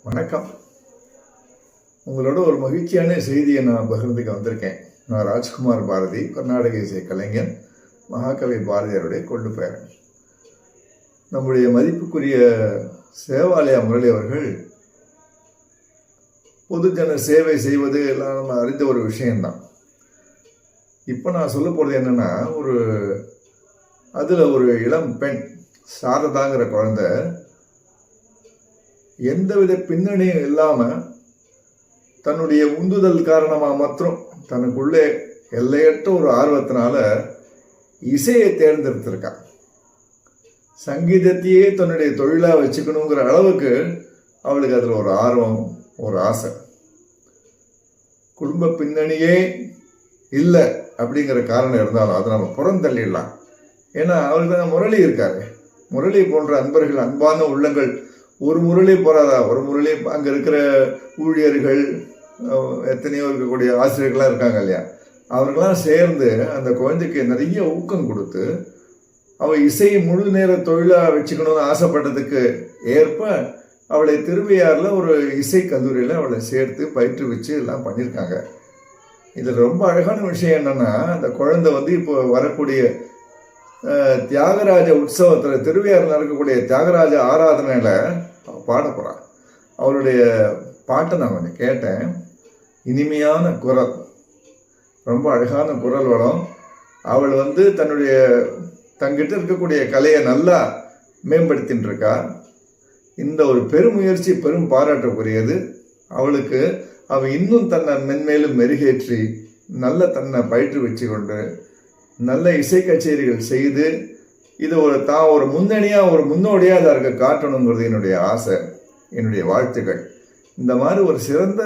வணக்கம். உங்களோட ஒரு மகிழ்ச்சியான செய்தியை நான் பகிர்ந்துக்க வந்திருக்கேன். நான் ராஜ்குமார் பாரதி, கர்நாடக இசை கலைஞர், மகாகவி பாரதியாருடைய கொள்ளு பேரன். நம்முடைய மதிப்புக்குரிய சேவாலயா முரளி அவர்கள் பொதுஜன சேவை செய்வது எல்லாம் நம்ம அறிந்த ஒரு விஷயம்தான். இப்போ நான் சொல்ல போகிறது என்னென்னா, அதில் ஒரு இளம் பெண் சாரதாங்கிற குழந்தை எந்தவித பின்னணியும் இல்லாமல் தன்னுடைய உந்துதல் காரணமாக மாத்திரம் தனக்குள்ளே எல்லையற்ற ஒரு ஆர்வத்தினால இசையை தேர்ந்தெடுத்திருக்கா. சங்கீதத்தையே தன்னுடைய தொழிலாக வச்சுக்கணுங்கிற அளவுக்கு அவளுக்கு அதில் ஒரு ஆர்வம், ஒரு ஆசை. குடும்ப பின்னணியே இல்லை அப்படிங்கிற காரணம் இருந்தாலும் அதை நம்ம புறந்தள்ளிடலாம். ஏன்னா அவருக்கு தான் முரளி இருக்காரு. முரளி போன்ற அன்பர்கள், அன்பான உள்ளங்கள் ஒரு முரளி போறாதா, ஒரு முரளி அங்கே இருக்கிற ஊழியர்கள், எத்தனையோ இருக்கக்கூடிய ஆசிரியர்கள்லாம் இருக்காங்க இல்லையா, அவர்களெலாம் சேர்ந்து அந்த குழந்தைக்கு நிறைய ஊக்கம் கொடுத்து அவள் இசையை முழு நேர தொழிலாக வச்சுக்கணும்னு ஆசைப்பட்டதுக்கு ஏற்ப அவளை திருவையாறில் ஒரு இசை கல்லூரியில் அவளை சேர்த்து பயிற்றுவிச்சு எல்லாம் பண்ணியிருக்காங்க. இதில் ரொம்ப அழகான விஷயம் என்னென்னா, அந்த குழந்தை இப்போ வரக்கூடிய தியாகராஜ உற்சவத்தில், திருவையாறில் நடக்கக்கூடிய தியாகராஜ ஆராதனையில் அவள் பாட போகிறாள். அவளுடைய பாட்டை நான் கொஞ்சம் கேட்டேன். இனிமையான குரல், ரொம்ப அழகான குரல் வளம். அவள் தங்கிட்ட இருக்கக்கூடிய கலையை நல்லா மேம்படுத்தின்னு இருக்கா. இந்த ஒரு பெருமுயற்சி பெரும் பாராட்டக்குரியது. அவள் இன்னும் தன்னை மென்மேலும் மெருகேற்றி நல்ல தன்னை பயிற்றுவிச்சு கொண்டு நல்ல இசை கச்சேரிகள் செய்து இது ஒரு முன்னணியாக, ஒரு முன்னோடியாக அதை இருக்க காட்டணுங்கிறது என்னுடைய ஆசை, என்னுடைய வாழ்த்துக்கள். இந்த மாதிரி ஒரு சிறந்த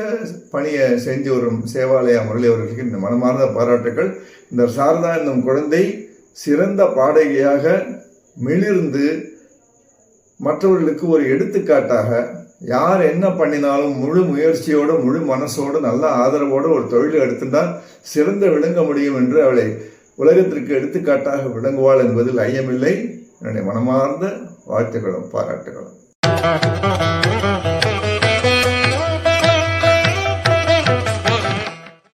பணியை செஞ்சு வரும் சேவாலயா முரளி அவர்களுக்கு இந்த மனமார்ந்த பாராட்டுக்கள். இந்த சாரதா என்னும் குழந்தை சிறந்த பாடகியாக மிளிர்ந்து மற்றவர்களுக்கு ஒரு எடுத்துக்காட்டாக, யார் என்ன பண்ணினாலும் முழு முயற்சியோடு, முழு மனசோடு, நல்ல ஆதரவோடு ஒரு தொழிலை எடுத்துட்டால் சிறந்த விளங்க முடியும் என்று அவளை உலகத்திற்கு எடுத்துக்காட்டாக விளங்குவாள் என்பதில் ஐயமில்லை. என்னுடைய மனமார்ந்த வாழ்த்துக்களும் பாராட்டுகளும்.